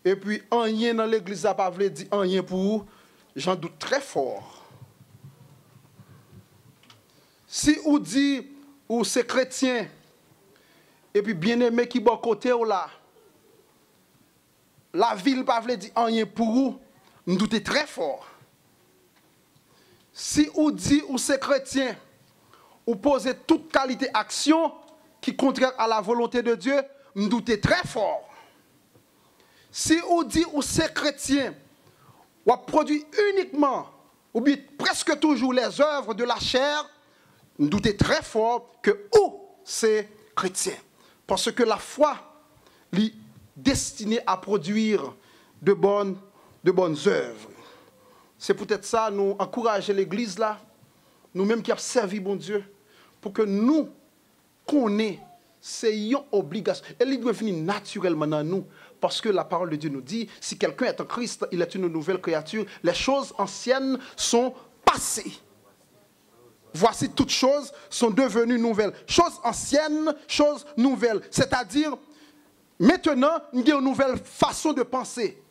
et puis rien dans l'église n'a pas voulu dire rien pour vous, j'en doute très fort. Si vous dites ou c'est chrétien, et puis bien-aimé qui bon côté ou là, la ville pas veut dire rien pour vous, nous doutez très fort. Si vous dites ou c'est chrétien, ou posez toute qualité action qui est contraire à la volonté de Dieu, nous doutez très fort. Si vous dites ou c'est chrétien, ou produit uniquement, ou bien presque toujours les œuvres de la chair, nous doutez très fort que ou c'est chrétien. Parce que la foi est destinée à produire de bonnes œuvres. C'est peut-être ça, nous encourager l'Église là, nous-mêmes qui avons servi bon Dieu, pour que nous connaissions c'est une obligation. Elle doit venir naturellement dans nous. Parce que la parole de Dieu nous dit, si quelqu'un est en Christ, il est une nouvelle créature. Les choses anciennes sont passées. Voici toutes choses sont devenues nouvelles. Choses anciennes, choses nouvelles. C'est-à-dire, maintenant, il y a une nouvelle façon de penser.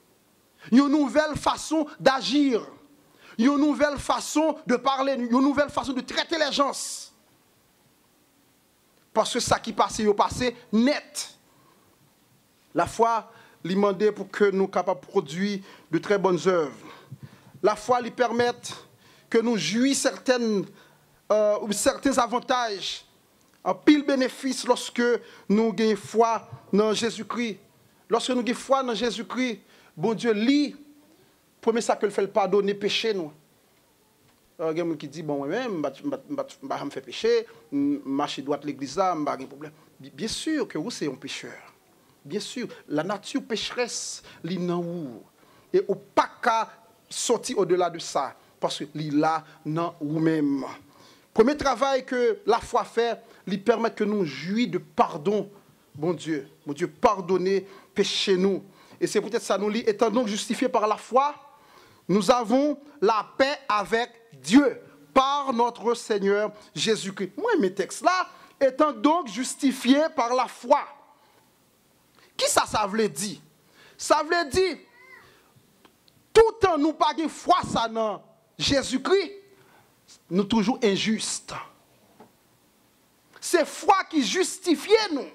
Il y a une nouvelle façon d'agir. Il y a une nouvelle façon de parler. Il y a une nouvelle façon de traiter les gens. Parce que ça qui passait, il passé net. La foi, lui demande pour que nous soyons capables de produire de très bonnes œuvres. La foi lui permet que nous jouissions certains avantages, un pile bénéfice lorsque nous avons foi dans Jésus-Christ. Lorsque nous avons foi dans Jésus-Christ, bon Dieu lit, premier ça que le fait pardonner péché nous. Il y a des gens qui disent, bon, moi-même, je vais me faire pécher, marcher droit de l'église, je n'ai pas de problème. Bien sûr que vous, c'est un pécheur. Bien sûr, la nature pécheresse, li nan ou. Et au pas qu'à sortir au-delà de ça, parce que li là nan ou même. Premier travail que la foi fait, lui permet que nous jouissions de pardon, bon Dieu, pardonnez péché nous. Et c'est peut-être ça nous lit, étant donc justifiés par la foi, nous avons la paix avec Dieu, par notre Seigneur Jésus-Christ. Moi, mes textes là, étant donc justifiés par la foi. Qui ça veut dire? Ça veut dire, tout en nous pas de foi ça dans Jésus-Christ, nous toujours injustes. C'est foi qui justifie nous.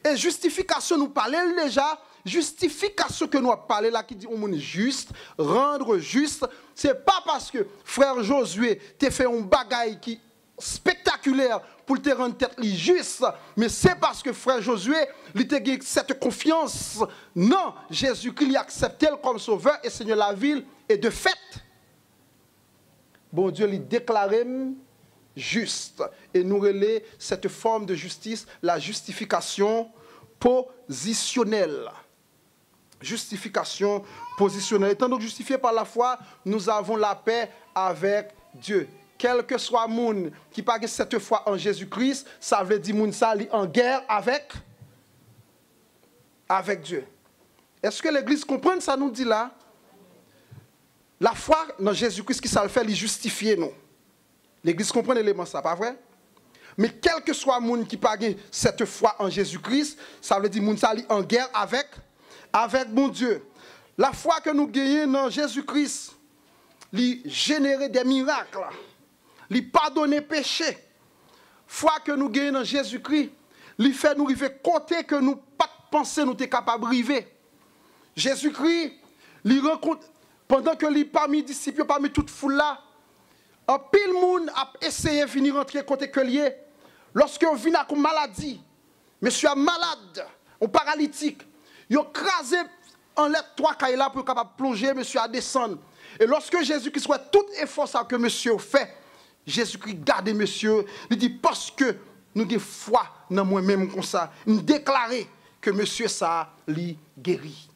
Et justification, nous parlons déjà, justification que nous parlons là, qui dit on est juste, rendre juste, c'est pas parce que frère Josué t'a fait un bagaille qui spectaculaire pour te rendre tête juste, mais c'est parce que frère Josué, il t'a gagné cette confiance. Non, Jésus-Christ l'a accepté comme sauveur et Seigneur la ville, et de fait, bon Dieu lui déclaré juste. Et nous relais cette forme de justice, la justification positionnelle. Justification positionnelle. Étant donc justifiés par la foi, nous avons la paix avec Dieu. Quel que soit le monde qui parle cette foi en Jésus-Christ, ça veut dire que ça est en guerre avec Dieu. Est-ce que l'Église comprend ça nous dit là? La foi dans Jésus-Christ, qui ça le fait, il justifie nous. L'Église comprend l'élément ça, pas vrai? Mais quel que soit le monde qui parle cette foi en Jésus-Christ, ça veut dire que ça est en guerre avec mon Dieu. La foi que nous gagnons dans Jésus-Christ, il génère des miracles. Il pardonne péché. Foi que nous gagnons dans Jésus-Christ, il fait nous arriver côté que nous pas penser nous sommes capables de arriver. Jésus-Christ, il rencontre pendant que les parmi disciples, parmi toute foule là, un pile monde a essayé de venir rentrer côté que lié. Lorsque on vient avec une maladie, monsieur est malade, un paralytique, il a crasé en lettre 3 cailles là pour capable plonger monsieur à descendre. Et lorsque Jésus-Christ soit tout effort ça que monsieur fait, Jésus-Christ garde monsieur, il dit parce que nous avons foi dans moi-même comme ça, nous déclarer que monsieur ça lui guérit.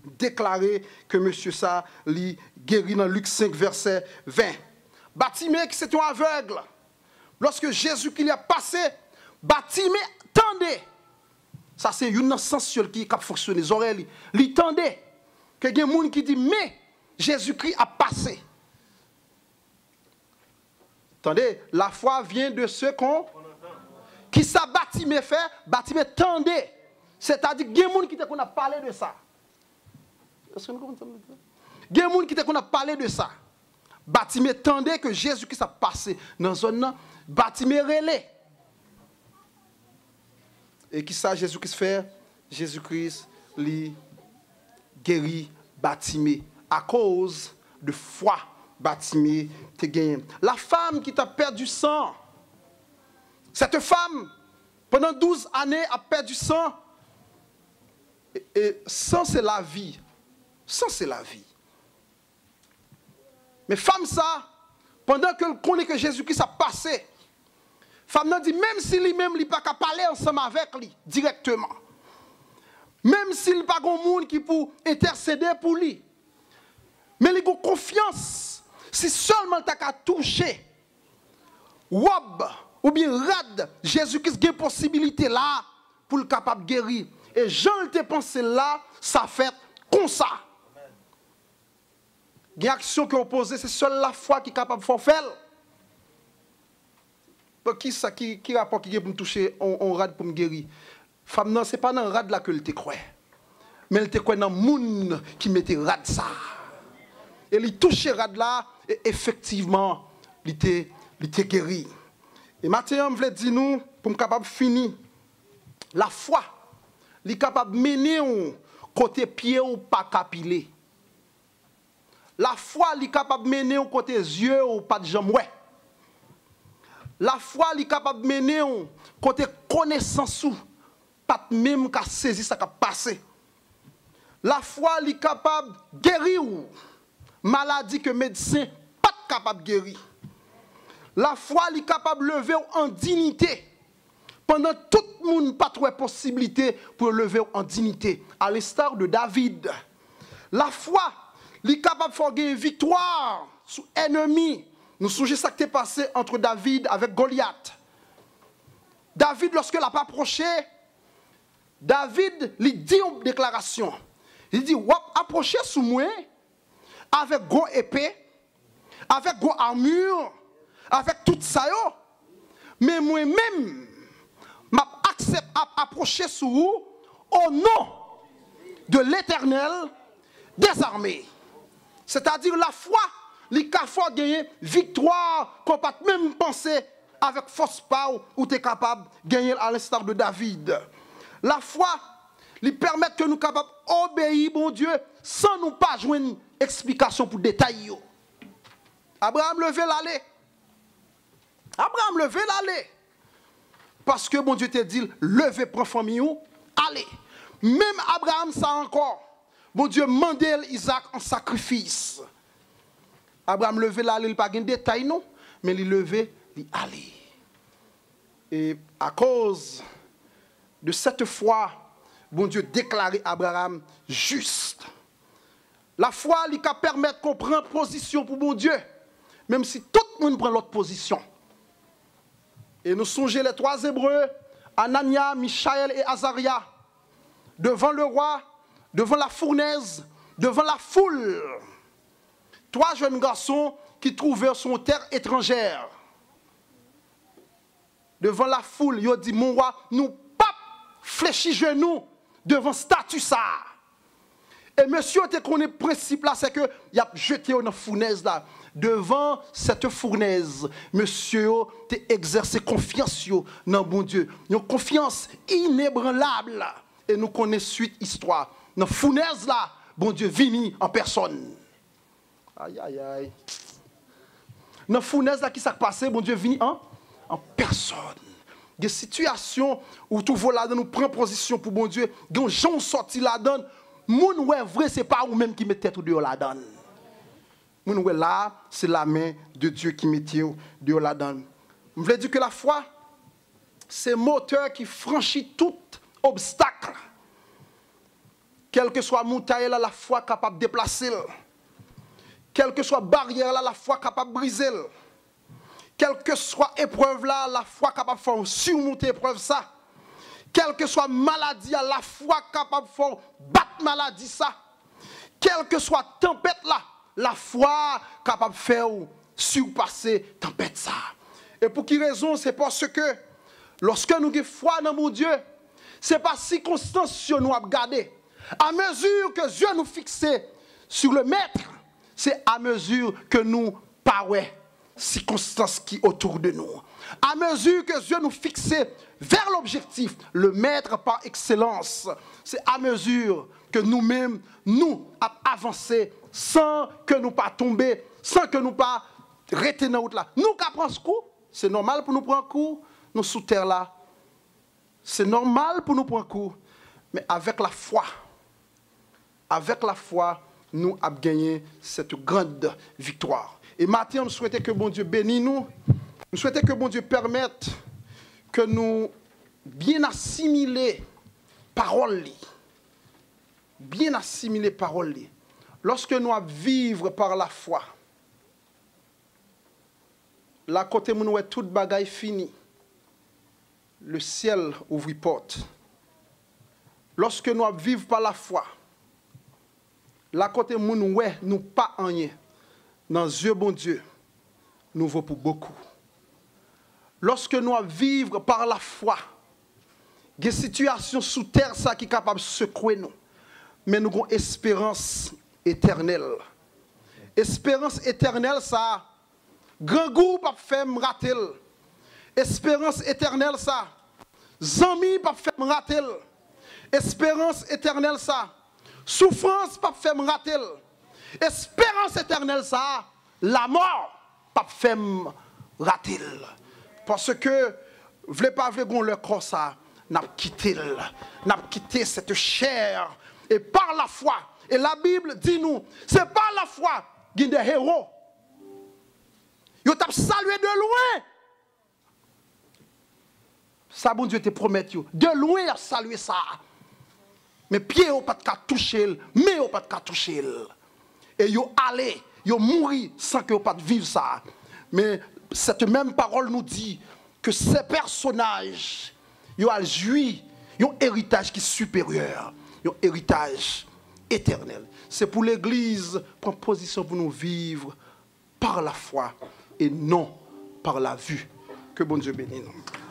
Déclarer que monsieur ça lui guérit dans Luc 5 verset 20. Bartimée qui c'était un aveugle. Lorsque Jésus-Christ a passé, Bartimée tendait. Ça c'est une sens qui a fonctionné les oreilles, il tendait que il y a des gens qui dit mais Jésus-Christ a passé. Attendez, la foi vient de ce qu'on qui ça Bartimée fait, Bartimée tendait. C'est-à-dire qu'il y a des gens qui a parlé de ça. Est-ce que nous comprenons? Il y a des gens qui a parlé de ça. Bartimée tendait que Jésus-Christ a passé dans une zone, Bartimée relais. Et qui ça Jésus-Christ fait? Jésus-Christ lui guérit Bartimée à cause de foi. Bartimée te gagne. La femme qui t'a perdu sang, cette femme pendant 12 années a perdu sang. Et sang c'est la vie. Sang c'est la vie. Mais femme ça, pendant que connaît que Jésus-Christ a passé, femme n'a dit même si lui-même il pas qu'à parler ensemble avec lui directement. Même s'il pas grand monde qui pour intercéder pour lui. Mais il a confiance si seulement tu as touché robe ou bien rad, Jésus-Christ a une possibilité là pour le capable de guérir. Et Jean te pensé là, ça fait comme ça. Il y a une action qui est opposée, c'est seule la foi qui est capable de faire. Qui rapport qui est pour me toucher on rad pour me guérir? Femme, non, ce n'est pas dans le rad là que elle te croit. Mais elle te croit dans le monde qui mettait rad ça. Et il touche rad là, et effectivement, il était guéri. Et maintenant, je voulais dire nous, pour me capable de finir, la foi, il est capable de mener un côté pied ou pas capilé. La foi, il est capable de mener un côté yeux ou pas de jambes. La foi, il est capable de mener un côté connaissance ou pas même qu'à saisir ça qui a passé. La foi, il est capable de guérir maladie que médecin pas capable de guérir. La foi, il est capable de lever en dignité. Pendant tout le monde n'a pas trouvé possibilité pour lever en dignité. À l'instar de David. La foi, il est capable de faire une victoire sur l'ennemi. Nous songeons ce qui est passé entre David avec Goliath. David, lorsqu'il n'a pas approché, David lui dit une déclaration. Il dit, approchez sous moi avec gros épée, avec gros armure, avec tout ça. Mais moi-même, j'accepte d'approcher sous vous au nom de l'Éternel des armées. C'est-à-dire la foi, les cas faut gagner victoire qu'on peut même penser avec force power ou tu es capable de gagner à l'instar de David. La foi, lui permet que nous sommes capables d'obéir, bon Dieu, sans nous pas jouer une explication pour détailler. Abraham levait l'aller. Abraham levait l'aller. Parce que bon Dieu te dit, levez pour famille, allez. Même Abraham, ça encore. Bon Dieu mandait Isaac en sacrifice. Abraham levait l'aller, il n'y a pas de détail, non, mais il levait l'aller. Et à cause de cette foi, bon Dieu déclarait Abraham juste. La foi, il peut permettre qu'on prenne position pour bon Dieu, même si tout le monde prend l'autre position. Et nous songeons les trois Hébreux, Anania, Michaël et Azaria, devant le roi, devant la fournaise, devant la foule. Trois jeunes garçons qui trouvaient son terre étrangère. Devant la foule, ils ont dit, mon roi, nous pas fléchis genoux devant statut ça. Et monsieur te connaît le principe là, c'est que il a jeté dans la fournaise là. Devant cette fournaise, monsieur te exercé confiance dans bon Dieu. Une confiance inébranlable. Et nous connaissons suite histoire. Dans la fournaise là, bon Dieu vini en personne. Aïe aïe aïe. Dans la fournaise là qui s'est passé, bon Dieu vini en personne. Des situations où tout va là-dedans, nous prenons position pour bon Dieu. Des gens sortis là-dedans. Moun ouais vrai, c'est pas vous-même qui mettez tout dehors là-dedans. Moun ouais là, c'est la main de Dieu qui mettez dehors là-dedans. Je voulais dire que la foi, c'est moteur qui franchit tout obstacle. Quelle que soit montagne là, la foi capable de déplacer. Quelle que soit barrière là, la foi capable de briser. Quelle que soit épreuve là, la foi capable de faire surmonter l'épreuve ça. Quelle que soit maladie, la foi capable de faire battre maladie ça. Quelle que soit tempête là, la foi capable de faire surpasser tempête ça. Et pour quelle raison? C'est parce que lorsque nous avons foi dans mon Dieu, ce n'est pas circonstance que nous avons gardé. À mesure que Dieu nous fixe sur le maître, c'est à mesure que nous parlons circonstances qui autour de nous. À mesure que Dieu nous fixe vers l'objectif, le maître par excellence, c'est à mesure que nous-mêmes, nous avançons sans que nous pas tomber, sans que nous pas rester dans route là. Nous qui prenons ce coup, c'est normal pour nous prendre un coup, nous sous terre là. C'est normal pour nous prendre un coup, mais avec la foi, nous avons gagné cette grande victoire. Et maintenant, nous souhaitons que bon Dieu bénisse nous. Nous souhaitons que bon Dieu permette que nous bien assimiler parole. Bien assimiler parole. Lorsque nous vivons par la foi, là côté nous est toute bagaille finie. le ciel ouvre porte. Lorsque nous vivons par la foi, la côté moun ouais, nous pas rien. Dans Dieu bon Dieu, nous vaut pour beaucoup. Lorsque nous vivons par la foi, il y a des situations sous terre ça qui est capable de secouer nous. Mais nous avons espérance éternelle. Espérance éternelle, ça, grand goût pas faire me rater. Espérance éternelle, ça, zami pas faire me rater. Espérance éternelle, ça, souffrance pas faire me rater. Espérance éternelle, ça, la mort pas faire me rater. Parce que, v'lez pas v'lez le corps ça, n'a quitté cette chair et par la foi. Et la Bible dit nous, c'est par la foi qu'il y a des héros. Ils t'ont salué de loin. Ça, bon Dieu te promet, de loin, il a salué ça. Mais pieds n'ont pas de toucher, mais n'ont pas de toucher. Et ils ont allé, ils ont mouru sans qu'ils n'ont pas de vivre ça. Mais cette même parole nous dit que ces personnages, ils ont joui, ils ont un héritage qui est supérieur, ils ont un héritage éternel. C'est pour l'Église prendre position pour nous vivre par la foi et non par la vue. Que bon Dieu bénisse nous.